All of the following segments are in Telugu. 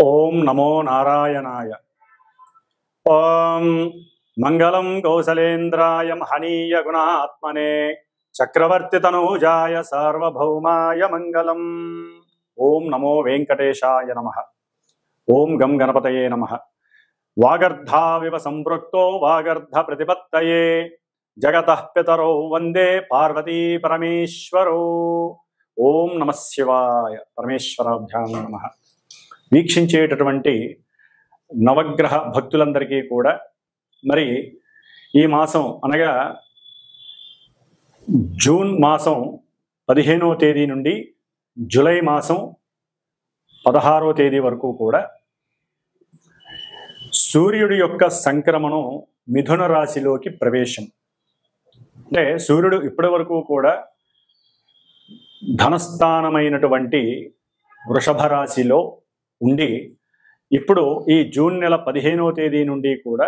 ओम नमो नारायणाय। ओम मंगलम कौसलेन्द्राय महनीय गुणात्मने चक्रवर्ती तनूजाय सार्वभौमाय मंगलम। ओम नमो वेंकटेशाय नमः। ओम गम गणपतये नमः। वागर्धाविव संपृक्तो वागर्ध प्रतिपत्तये जगतः पितरो वंदे पार्वती परमेश्वरो। ओम नमः शिवाय। परमेश्वराभ्यां नमः। వీక్షించేటటువంటి నవగ్రహ భక్తులందరికీ కూడా మరి ఈ మాసం అనగా జూన్ మాసం 15వ తేదీ నుండి జూలై మాసం 16వ తేదీ వరకు కూడా సూర్యుడి యొక్క సంక్రమణం మిథున రాశిలోకి ప్రవేశం. అంటే సూర్యుడు ఇప్పటి వరకు కూడా ధనస్థానమైనటువంటి వృషభ రాశిలో ఉండి ఇప్పుడు ఈ జూన్ నెల 15వ తేదీ నుండి కూడా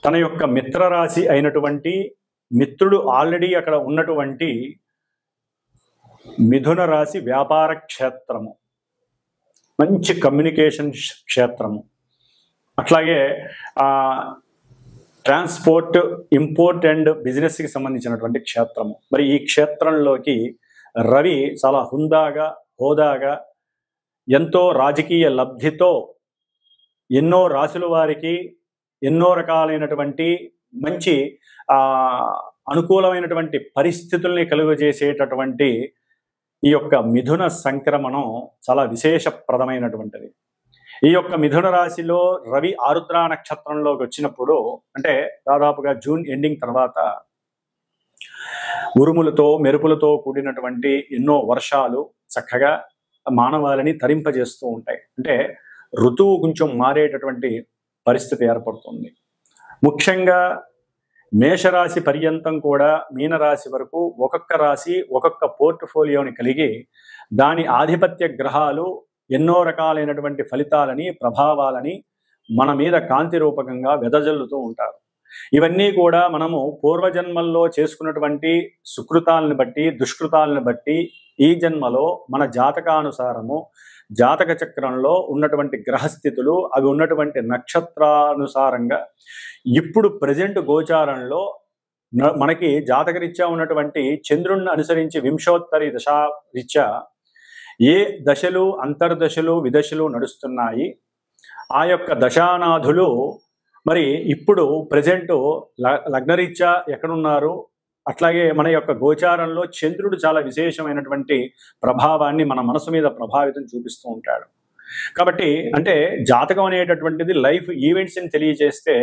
తన యొక్క మిత్రరాశి అయినటువంటి మిత్రుడు ఆల్రెడీ అక్కడ ఉన్నటువంటి మిథున రాశి వ్యాపార క్షేత్రము, మంచి కమ్యూనికేషన్ క్షేత్రము, అట్లాగే ట్రాన్స్పోర్ట్ ఇంపోర్ట్ అండ్ బిజినెస్కి సంబంధించినటువంటి క్షేత్రము. మరి ఈ క్షేత్రంలోకి రవి చాలా హుందాగా హోదాగా ఎంతో రాజకీయ లబ్ధితో ఎన్నో రాశుల వారికి ఎన్నో రకాలైనటువంటి మంచి అనుకూలమైనటువంటి పరిస్థితుల్ని కలుగజేసేటటువంటి ఈ యొక్క మిథున సంక్రమణం చాలా విశేషప్రదమైనటువంటిది. ఈ యొక్క మిథున రాశిలో రవి ఆరుద్ర నక్షత్రంలోకి వచ్చినప్పుడు అంటే దాదాపుగా జూన్ ఎండింగ్ తర్వాత ఉరుములతో మెరుపులతో కూడినటువంటి ఎన్నో వర్షాలు చక్కగా మానవాళిని తరింపజేస్తూ ఉంటాయి. అంటే ఋతువు కొంచెం మారేటటువంటి పరిస్థితి ఏర్పడుతుంది. ముఖ్యంగా మేషరాశి పర్యంతం కూడా మీనరాశి వరకు ఒక్కొక్క రాశి ఒక్కొక్క పోర్ట్ఫోలియోని కలిగి దాని ఆధిపత్య గ్రహాలు ఎన్నో రకాలైనటువంటి ఫలితాలని ప్రభావాలని మన మీద కాంతి రూపకంగా వెదజల్లుతూ ఉంటారు. ఇవన్నీ కూడా మనము పూర్వజన్మల్లో చేసుకున్నటువంటి సుకృతాలను బట్టి దుష్కృతాలను బట్టి ఈ జన్మలో మన జాతకానుసారము జాతక చక్రంలో ఉన్నటువంటి గ్రహస్థితులు అవి ఉన్నటువంటి నక్షత్రానుసారంగా ఇప్పుడు ప్రజెంట్ గోచారంలో మనకి జాతకరీత్యా ఉన్నటువంటి చంద్రుణ్ణి అనుసరించి వింశోత్తరి దశా రీత్యా ఏ దశలు అంతర్దశలు విదశలు నడుస్తున్నాయి, ఆ యొక్క దశానాథులు మరి ఇప్పుడు ప్రజెంట్ లగ్నరీత్యా ఎక్కడున్నారు, అట్లాగే మన యొక్క గోచారంలో చంద్రుడు చాలా విశేషమైనటువంటి ప్రభావాన్ని మన మనసు మీద ప్రభావితం చూపిస్తూ ఉంటాడు. కాబట్టి అంటే జాతకం అనేటటువంటిది లైఫ్ ఈవెంట్స్ని తెలియజేస్తే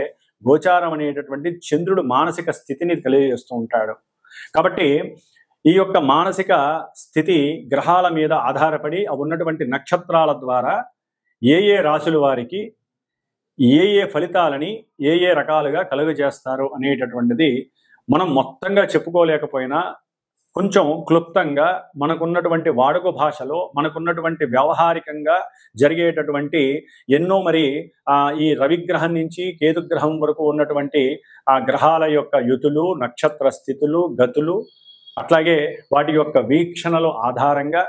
గోచారం అనేటటువంటి చంద్రుడు మానసిక స్థితిని తెలియజేస్తూ ఉంటాడు. కాబట్టి ఈ యొక్క మానసిక స్థితి గ్రహాల మీద ఆధారపడి అవి ఉన్నటువంటి నక్షత్రాల ద్వారా ఏ ఏ రాశుల వారికి ఏ ఏ ఫలితాలని ఏ ఏ రకాలుగా కలుగజేస్తారు అనేటటువంటిది మనం మొత్తంగా చెప్పుకోలేకపోయినా కొంచెం క్లుప్తంగా మనకున్నటువంటి వాడుక భాషలో మనకున్నటువంటి వ్యవహారికంగా జరిగేటటువంటి ఎన్నో మరి ఈ రవిగ్రహం నుంచి కేతుగ్రహం వరకు ఉన్నటువంటి ఆ గ్రహాల యొక్క యుతులు, నక్షత్ర స్థితులు, గతులు, అట్లాగే వాటి యొక్క వీక్షణల ఆధారంగా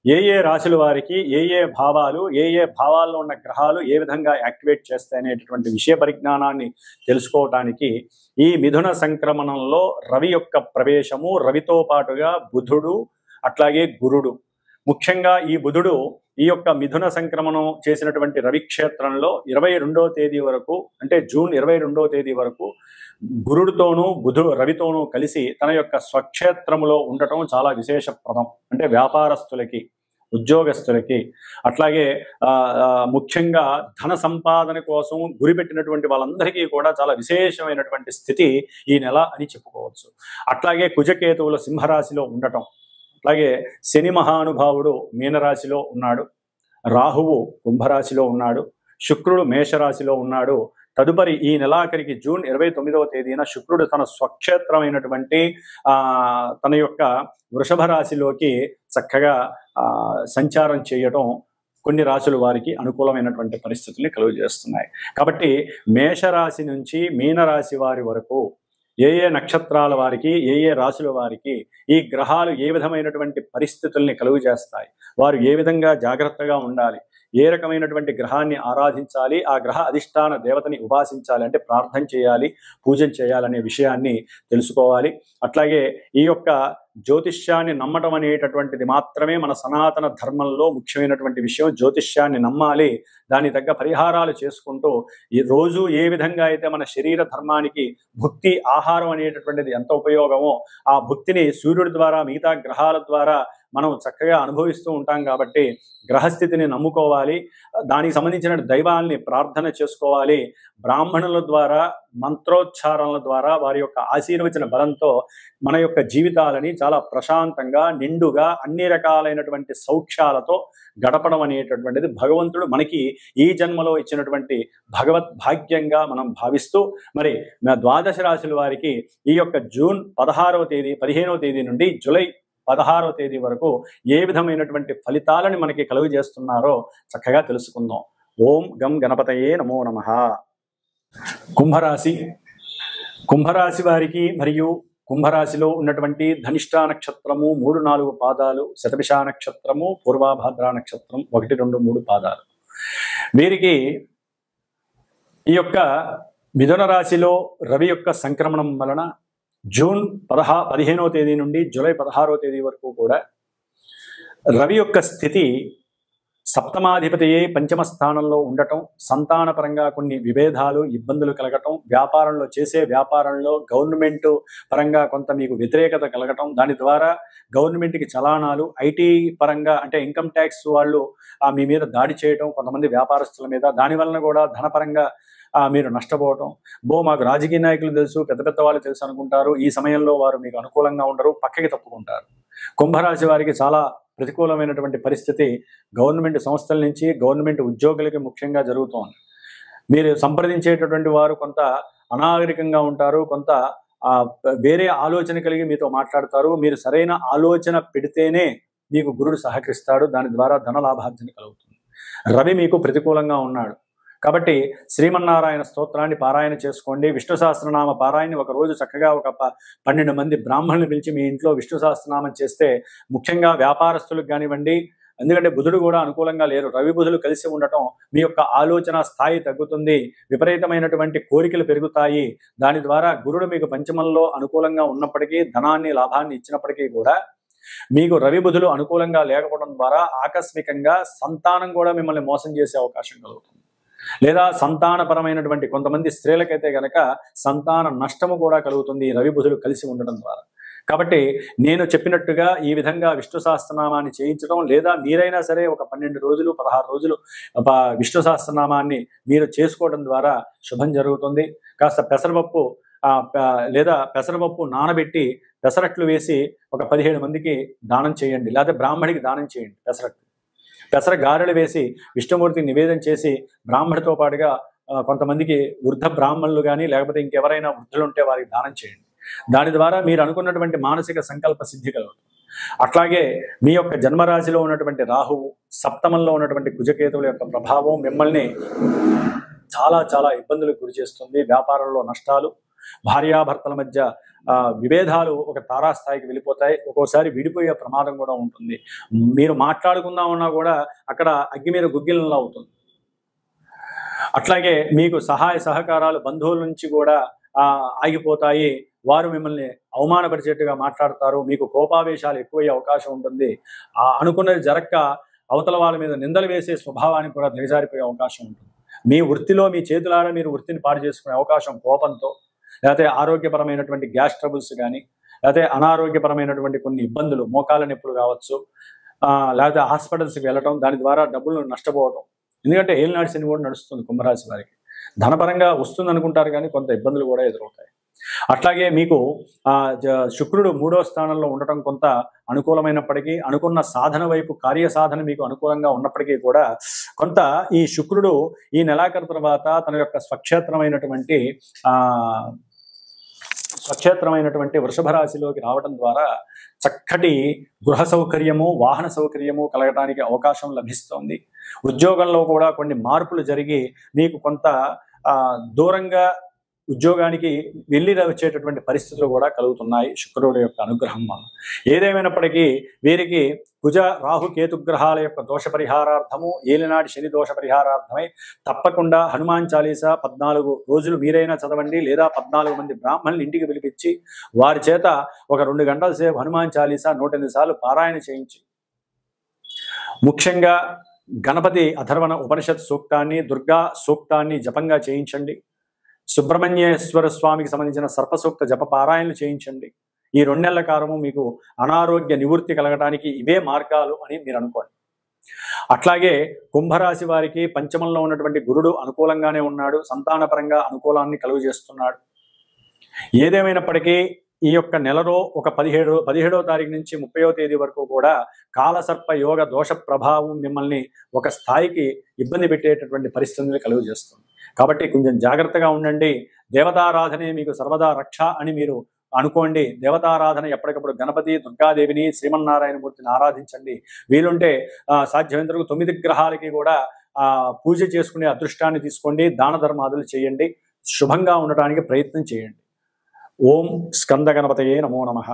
ఏ ఏ రాశుల వారికి ఏ ఏ భావాలు ఏ ఏ భావాల్లో ఉన్న గ్రహాలు ఏ విధంగా యాక్టివేట్ చేస్తాయనేటటువంటి విషయ పరిజ్ఞానాన్ని తెలుసుకోవటానికి ఈ మిథున సంక్రమణంలో రవి యొక్క ప్రవేశము, రవితో పాటుగా బుధుడు అట్లాగే గురుడు, ముఖ్యంగా ఈ బుధుడు ఈ యొక్క మిథున సంక్రమణం చేసినటువంటి రవి క్షేత్రంలో 22వ తేదీ వరకు అంటే జూన్ 22వ తేదీ వరకు గురుడితోనూ రవితోనూ కలిసి తన యొక్క స్వక్షేత్రములో ఉండటం చాలా విశేషప్రదం. అంటే వ్యాపారస్తులకి, ఉద్యోగస్తులకి, అట్లాగే ముఖ్యంగా ధన సంపాదన కోసం గురిపెట్టినటువంటి వాళ్ళందరికీ కూడా చాలా విశేషమైనటువంటి స్థితి ఈ నెల అని చెప్పుకోవచ్చు. అట్లాగే కుజకేతువుల సింహరాశిలో ఉండటం, అట్లాగే శని మహానుభావుడు మీనరాశిలో ఉన్నాడు, రాహువు కుంభరాశిలో ఉన్నాడు, శుక్రుడు మేషరాశిలో ఉన్నాడు. తదుపరి ఈ నెలాఖరికి జూన్ 29వ తేదీన శుక్రుడు తన స్వక్షేత్రమైనటువంటి తన యొక్క వృషభ రాశిలోకి చక్కగా సంచారం చేయటం కొన్ని రాశుల వారికి అనుకూలమైనటువంటి పరిస్థితుల్ని కలుగజేస్తున్నాయి. కాబట్టి మేషరాశి నుంచి మీనరాశి వారి వరకు ఏ ఏ నక్షత్రాల వారికి, ఏ ఏ రాశుల వారికి ఈ గ్రహాలు ఏ విధమైనటువంటి పరిస్థితుల్ని కలుగు చేస్తాయి, వారు ఏ విధంగా జాగ్రత్తగా ఉండాలి, ఏ రకమైనటువంటి గ్రహాన్ని ఆరాధించాలి, ఆ గ్రహ అధిష్టాన దేవతని ఉపాసించాలి అంటే ప్రార్థన చేయాలి, పూజన చేయాలనే విషయాన్ని తెలుసుకోవాలి. అట్లాగే ఈ యొక్క జ్యోతిష్యాన్ని నమ్మటం అనేటటువంటిది మాత్రమే మన సనాతన ధర్మంలో ముఖ్యమైనటువంటి విషయం. జ్యోతిష్యాన్ని నమ్మాలి, దాని తగ్గ పరిహారాలు చేసుకుంటూ ఈ రోజు ఏ విధంగా అయితే మన శరీర ధర్మానికి భుక్తి ఆహారం అనేటటువంటిది ఎంత ఉపయోగమో ఆ భుక్తిని సూర్యుడి ద్వారా మిగతా గ్రహాల ద్వారా మనం చక్కగా అనుభవిస్తూ ఉంటాం. కాబట్టి గ్రహస్థితిని నమ్ముకోవాలి, దానికి సంబంధించిన దైవాల్ని ప్రార్థన చేసుకోవాలి. బ్రాహ్మణుల ద్వారా మంత్రోచ్చారణల ద్వారా వారి యొక్క ఆశీర్వచన బలంతో మన యొక్క జీవితాలని చాలా ప్రశాంతంగా నిండుగా అన్ని రకాలైనటువంటి సౌఖ్యాలతో గడపడం అనేటటువంటిది భగవంతుడు మనకి ఈ జన్మలో ఇచ్చినటువంటి భగవద్ భాగ్యంగా మనం భావిస్తూ, మరి ద్వాదశ రాశుల వారికి ఈ యొక్క జూన్ 15వ తేదీ నుండి జూలై 16వ తేదీ వరకు ఏ విధమైనటువంటి ఫలితాలను మనకి కలుగు చేస్తున్నారో చక్కగా తెలుసుకుందాం. ఓం గం గణపతయే నమో నమః. కుంభరాశి వారికి మరియు కుంభరాశిలో ఉన్నటువంటి ధనిష్ఠా నక్షత్రము 3-4 పాదాలు, శతభిష నక్షత్రము, పూర్వాభాద్ర నక్షత్రం 1, 2, 3 పాదాలు, వీరికి ఈ యొక్క మిథున రాశిలో రవి యొక్క సంక్రమణం వలన జూన్ 15వ తేదీ నుండి జూలై 16వ తేదీ వరకు కూడా రవి యొక్క స్థితి సప్తమాధిపతియే పంచమ స్థానంలో ఉండటం, సంతానపరంగా కొన్ని విభేదాలు ఇబ్బందులు కలగటం, వ్యాపారంలో గవర్నమెంట్ పరంగా కొంత మీకు వ్యతిరేకత కలగటం, దాని ద్వారా గవర్నమెంట్కి చలానాలు, ఐటీ పరంగా అంటే ఇన్కమ్ ట్యాక్స్ వాళ్ళు మీ మీద దాడి చేయటం, కొంతమంది వ్యాపారస్తుల మీద, దానివలన కూడా ధనపరంగా మీరు నష్టపోవటం. మాకు రాజకీయ నాయకులు తెలుసు, పెద్ద వాళ్ళు తెలుసు అనుకుంటారు. ఈ సమయంలో వారు మీకు అనుకూలంగా ఉండరు, పక్కకి తప్పుకుంటారు. కుంభరాశి వారికి చాలా ప్రతికూలమైనటువంటి పరిస్థితి గవర్నమెంట్ సంస్థల నుంచి గవర్నమెంట్ ఉద్యోగులకి ముఖ్యంగా జరుగుతోంది. మీరు సంప్రదించేటటువంటి వారు కొంత అనాగరికంగా ఉంటారు, కొంత వేరే ఆలోచన కలిగి మీతో మాట్లాడతారు. మీరు సరైన ఆలోచన పెడితేనే మీకు గురుడు సహకరిస్తాడు, దాని ద్వారా ధన లాభార్జన కలుగుతుంది. రవి మీకు ప్రతికూలంగా ఉన్నాడు కాబట్టి శ్రీమన్నారాయణ స్తోత్రాన్ని పారాయణ చేసుకోండి. విష్ణు సహస్రనామ పారాయణ ఒక రోజు చక్కగా ఒక 12 మంది బ్రాహ్మణులు పిలిచి మీ ఇంట్లో విష్ణు సహస్రనామం చేస్తే, ముఖ్యంగా వ్యాపారస్తులకు కానివ్వండి, ఎందుకంటే బుధుడు కూడా అనుకూలంగా లేరు, రవి బుధులు కలిసి ఉండటం మీ యొక్క ఆలోచన స్థాయి తగ్గుతుంది, విపరీతమైనటువంటి కోరికలు పెరుగుతాయి. దాని ద్వారా గురుడు మీకు పంచమంలో అనుకూలంగా ఉన్నప్పటికీ, ధనాన్ని లాభాన్ని ఇచ్చినప్పటికీ కూడా మీకు రవి బుధులు అనుకూలంగా లేకపోవడం ద్వారా ఆకస్మికంగా సంతానం కూడా మిమ్మల్ని మోసం చేసే అవకాశం కలుగుతుంది. లేదా సంతానపరమైనటువంటి కొంతమంది స్త్రీలకైతే గనక సంతాన నష్టము కూడా కలుగుతుంది రవి బుధులు కలిసి ఉండడం ద్వారా. కాబట్టి నేను చెప్పినట్టుగా ఈ విధంగా విష్ణు సహస్రనామాన్ని చేయించడం, లేదా మీరైనా సరే ఒక 12 రోజులు 16 రోజులు విష్ణు సహస్రనామాన్ని మీరు చేసుకోవడం ద్వారా శుభం జరుగుతుంది. కాస్త పెసరపప్పు లేదా పెసరపప్పు నానబెట్టి పెసరట్లు వేసి ఒక 17 మందికి దానం చేయండి, లేదా బ్రాహ్మడికి దానం చేయండి. పెసర గారెలు వేసి విష్ణుమూర్తికి నివేదన చేసి బ్రాహ్మడితో పాటుగా కొంతమందికి వృద్ధ బ్రాహ్మణులు కానీ లేకపోతే ఇంకెవరైనా వృద్ధులు ఉంటే వారికి దానం చేయండి. దాని ద్వారా మీరు అనుకున్నటువంటి మానసిక సంకల్ప సిద్ధి కలుగుతుంది. అట్లాగే మీ యొక్క జన్మరాశిలో ఉన్నటువంటి రాహువు, సప్తమంలో ఉన్నటువంటి కుజకేతువుల యొక్క ప్రభావం మిమ్మల్ని చాలా చాలా ఇబ్బందులకు గురి చేస్తుంది. వ్యాపారంలో నష్టాలు, భార్యాభర్తల మధ్య విభేదాలు ఒక తారాస్థాయికి వెళ్ళిపోతాయి. ఒక్కోసారి విడిపోయే ప్రమాదం కూడా ఉంటుంది. మీరు మాట్లాడుకుందామన్నా కూడా అక్కడ అగ్గి మీద గుగ్గిలంలా అవుతుంది. అట్లాగే మీకు సహాయ సహకారాలు బంధువుల నుంచి కూడా ఆగిపోతాయి. వారు మిమ్మల్ని అవమానపరిచేట్టుగా మాట్లాడతారు. మీకు కోపావేశాలు ఎక్కువయ్యే అవకాశం ఉంటుంది. అనుకున్నది జరక్క అవతల వాళ్ళ మీద నిందలు వేసే స్వభావానికి కూడా దిగజారిపోయే అవకాశం ఉంటుంది. మీ వృత్తిలో మీ చేతులారా మీరు వృత్తిని పాడు చేసుకునే అవకాశం, కోపంతో, లేకపోతే ఆరోగ్యపరమైనటువంటి గ్యాస్ ట్రబుల్స్ కానీ, లేకపోతే అనారోగ్యపరమైనటువంటి కొన్ని ఇబ్బందులు, మోకాల నొప్పులు కావచ్చు, లేకపోతే హాస్పిటల్స్కి వెళ్ళటం, దాని ద్వారా డబ్బులు నష్టపోవడం. ఎందుకంటే ఏలినాటి శని కూడా నడుస్తుంది కుంభరాశి వారికి. ధనపరంగా వస్తుంది అనుకుంటారు కానీ కొంత ఇబ్బందులు కూడా ఎదురవుతాయి. అట్లాగే మీకు శుక్రుడు 3వ స్థానంలో ఉండటం కొంత అనుకూలమైనప్పటికీ, అనుకున్న సాధన వైపు కార్యసాధన మీకు అనుకూలంగా ఉన్నప్పటికీ కూడా కొంత ఈ శుక్రుడు ఈ నెలాఖరు తర్వాత తన యొక్క స్వక్షేత్రమైనటువంటి వృషభ రాశిలోకి రావడం ద్వారా చక్కటి గృహ సౌకర్యము, వాహన సౌకర్యము కలగడానికి అవకాశం లభిస్తోంది. ఉద్యోగంలో కూడా కొన్ని మార్పులు జరిగి మీకు కొంత దూరంగా ఉద్యోగానికి వెళ్ళి వచ్చేటటువంటి పరిస్థితులు కూడా కలుగుతున్నాయి శుక్రుడి యొక్క అనుగ్రహం వల్ల. ఏదేమైనప్పటికీ వీరికి కుజ రాహు కేతుగ్రహాల యొక్క దోష పరిహారార్థము, ఏలినాటి శని దోష పరిహారార్థమై తప్పకుండా హనుమాన్ చాలీసా 14 రోజులు మీరైనా చదవండి, లేదా 14 మంది బ్రాహ్మణులు ఇంటికి పిలిపించి వారి చేత ఒక 2 గంటల సేపు హనుమాన్ చాలీసా 108 సార్లు పారాయణ చేయించి, ముఖ్యంగా గణపతి అథర్వణ ఉపనిషత్ సూక్తాన్ని, దుర్గా సూక్తాన్ని జపంగా చేయించండి. సుబ్రహ్మణ్యేశ్వర స్వామికి సంబంధించిన సర్పసూక్త జప పారాయణలు చేయించండి. ఈ 2 నెలల కాలము మీకు అనారోగ్య నివృత్తి కలగడానికి ఇవే మార్గాలు అని మీరు అనుకోండి. అట్లాగే కుంభరాశి వారికి పంచమంలో ఉన్నటువంటి గురుడు అనుకూలంగానే ఉన్నాడు, సంతానపరంగా అనుకూలాన్ని కలుగు చేస్తున్నాడు. ఏదేమైనప్పటికీ ఈ యొక్క నెలలో ఒక 17వ తారీఖు నుంచి 30వ తేదీ వరకు కూడా కాలసర్ప యోగ దోష ప్రభావం మిమ్మల్ని ఒక స్థాయికి ఇబ్బంది పెట్టేటటువంటి పరిస్థితులు కలుగు చేస్తుంది. కాబట్టి కొంచెం జాగ్రత్తగా ఉండండి. దేవతారాధనే మీకు సర్వదా రక్ష అని మీరు అనుకోండి. దేవతారాధన ఎప్పటికప్పుడు గణపతి, దుర్గాదేవిని, శ్రీమన్నారాయణమూర్తిని ఆరాధించండి. వీలుంటే సాధ్యమైనంత వరకు 9 గ్రహాలకి కూడా పూజ చేసుకునే అదృష్టాన్ని తీసుకోండి. దాన ధర్మాదులు చేయండి. శుభంగా ఉండటానికి ప్రయత్నం చేయండి. ఓం స్కంద గణపతయే నమో నమః.